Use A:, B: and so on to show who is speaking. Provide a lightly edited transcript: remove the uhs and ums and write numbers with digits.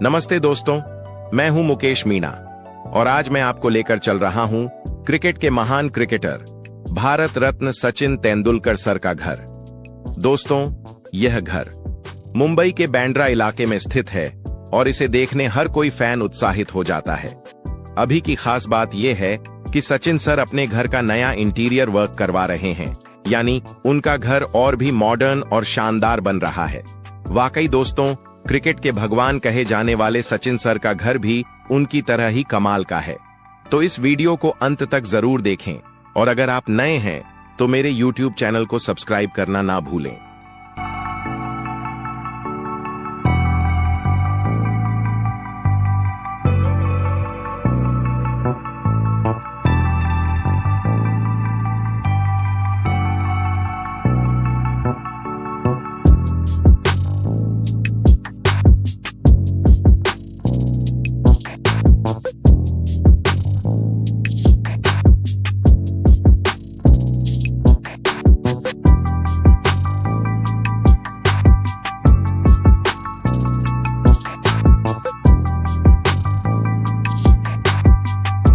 A: नमस्ते दोस्तों, मैं हूं मुकेश मीणा और आज मैं आपको लेकर चल रहा हूं क्रिकेट के महान क्रिकेटर भारत रत्न सचिन तेंदुलकर सर का घर। दोस्तों, यह घर मुंबई के बांद्रा इलाके में स्थित है और इसे देखने हर कोई फैन उत्साहित हो जाता है। अभी की खास बात यह है कि सचिन सर अपने घर का नया इंटीरियर वर्क करवा रहे हैं, यानी उनका घर और भी मॉडर्न और शानदार बन रहा है। वाकई दोस्तों, क्रिकेट के भगवान कहे जाने वाले सचिन सर का घर भी उनकी तरह ही कमाल का है। तो इस वीडियो को अंत तक जरूर देखें और अगर आप नए हैं तो मेरे YouTube चैनल को सब्सक्राइब करना ना भूलें।